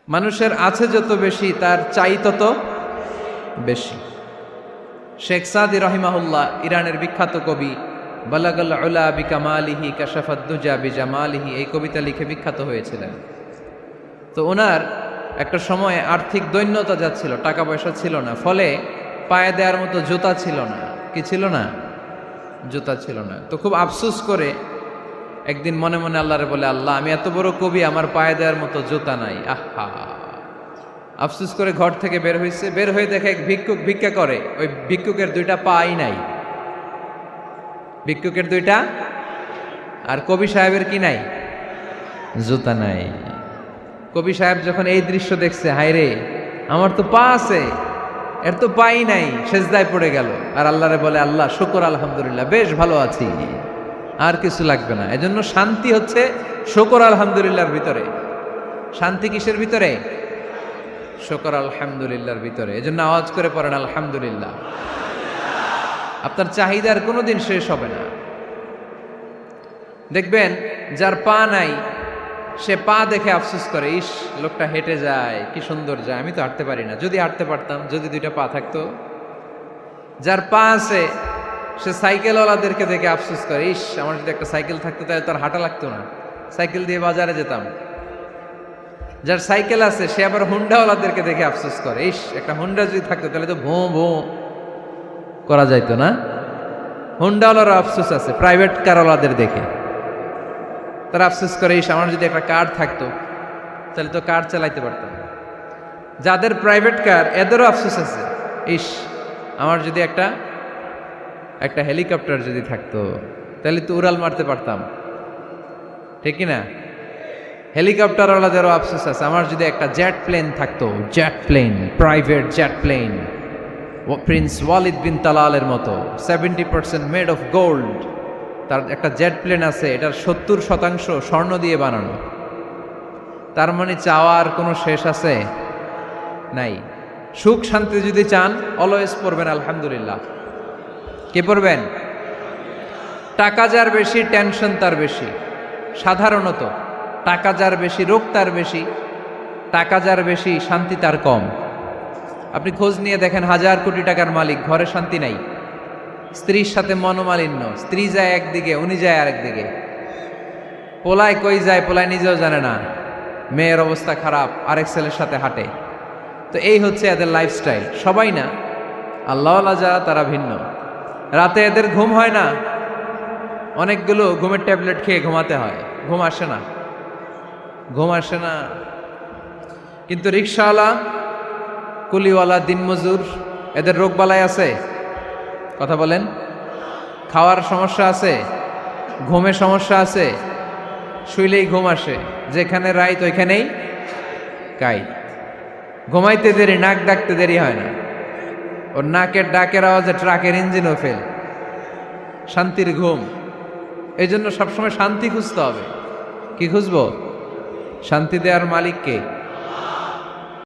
মানুষের আছে যত বেশি তার চাই তত বেশি। শেখ সাদি রহিমাহুল্লাহ ইরানের বিখ্যাত কবি, বালাগাল উলা বিকামালিহি কাশাফাদ দুজা বিজামালিহি, এই কবিতা লিখে বিখ্যাত হয়েছিলেন। তো ওনার একটা সময়ে আর্থিক দৈন্যতা যাচ্ছিল, টাকা পয়সা ছিল না, ফলে পায়ে দেওয়ার মতো জুতা ছিল না। কি ছিল না? জুতা ছিল না। তো খুব আফসোস করে একদিন মনে মনে আল্লাহরে বলে, আল্লাহ আমি এত বড় কবি, আমার পায়ে দেওয়ার মতো জুতা নাই। আহা, আফসোস করে ঘর থেকে বের হয়েছে। বের হয়ে দেখে এক ভিক্ষুক ভিক্ষা করে, ওই ভিক্ষুকের দুইটা পাই নাই। ভিক্ষুকের দুইটা, আর কবি সাহেবের কি নাই? জুতা নাই। কবি সাহেব যখন এই দৃশ্য দেখছে, হায় রে আমার তো পা আছে, এর তো পাই নাই, সেজদায় পড়ে গেল। আর আল্লাহরে বলে, আল্লাহ শুকর আলহামদুলিল্লাহ, বেশ ভালো আছি, আর কিছু লাগবে না। এজন্য শান্তি হচ্ছে শুকর আলহামদুলিল্লাহর ভিতরে। শান্তি কিসের ভিতরে? শুকর আলহামদুলিল্লাহর ভিতরে। এজন্য আওয়াজ করে পড়েন আলহামদুলিল্লাহ। আপনার চাহিদার কোনোদিন শেষ হবে না। দেখবেন যার পা নাই, সে পা দেখে আফসোস করে, ইস লোকটা হেঁটে যায়, কি সুন্দর যায়, আমি তো হাঁটতে পারি না, যদি হাঁটতে পারতাম, যদি দুইটা পা থাকতো। যার পা আছে সে সাইকেলওয়ালাদেরকে দেখে আফসোস করে, ইস আমার যদি একটা সাইকেল থাকতো তাহলে তার হাঁটা লাগতো না, সাইকেল দিয়ে বাজারে যেতাম। যার সাইকেল আছে সে আবার হুন্ডাওয়ালাদেরকে দেখে আফসোস করে, ইস একটা হুন্ডা যদি থাকতো তাহলে তো ভোঁ ভোঁ করা যাইতো না। হুন্ডাওয়ালারও আফসোস আছে প্রাইভেট কারওয়ালাদের দেখে, তারা আফসোস করে, ইস আমার যদি একটা কার থাকতো তাহলে তো কার চালাইতে পারতাম। যাদের প্রাইভেট কার এদেরও আফসোস আছে, ইস আমার যদি একটা হেলিকপ্টার যদি থাকতো তাহলে তো উড়াল মারতে পারতাম, ঠিক কিনা? হেলিকপ্টারওয়ালাদেরও আফসোস আছে, আমার যদি একটা জেট প্লেন থাকতো, jet plane, private jet plane, prince Walid bin তালালের মতো 70% মেড অফ গোল্ড, তার একটা জেট প্লেন আছে, এটার 70% স্বর্ণ দিয়ে বানানো। তার মানে চাওয়ার কোনো শেষ আছে নাই। সুখ শান্তি যদি চান অলওয়েজ পড়বেন আলহামদুলিল্লাহ। কে পড়বেন? টাকা যার বেশি টেনশন তার বেশি। সাধারণত টাকা যার বেশি রোগ তার বেশি, টাকা যার বেশি শান্তি তার কম। আপনি খোঁজ নিয়ে দেখেন, 1000 কোটি টাকার মালিক, ঘরে শান্তি নাই, স্ত্রীর সাথে মনোমালিন্য, স্ত্রী যায় একদিকে, উনি যায় আরেকদিকে, পোলায় কই যায় পোলায় নিজেও জানে না, মেয়ের অবস্থা খারাপ, আরেক ছেলের সাথে হাঁটে। তো এই হচ্ছে এদের লাইফস্টাইল। সবাই না, আল্লাহওয়ালা যারা তারা ভিন্ন। রাতে এদের ঘুম হয় না, অনেকগুলো ঘুমের ট্যাবলেট খেয়ে ঘুমাতে হয়, ঘুম আসে না, ঘুম আসে না। কিন্তু রিক্সাওয়ালা, কুলিওয়ালা, দিনমজুর, এদের রোগবালাই আছে? কথা বলেন। খাওয়ার সমস্যা আছে, ঘুমের সমস্যা আছে, শুইলেই ঘুম আসে, যেখানে রাইত ওইখানেই কাইত। ঘুমাইতে দেরি, নাক ডাকতে দেরি হয় না, ওর নাকের ডাকের আওয়াজে ট্রাকের ইঞ্জিনও ফেল। শান্তির ঘুম। এই জন্য সবসময় শান্তি খুঁজতে হবে। কি খুঁজবো? শান্তি দেওয়ার মালিককে।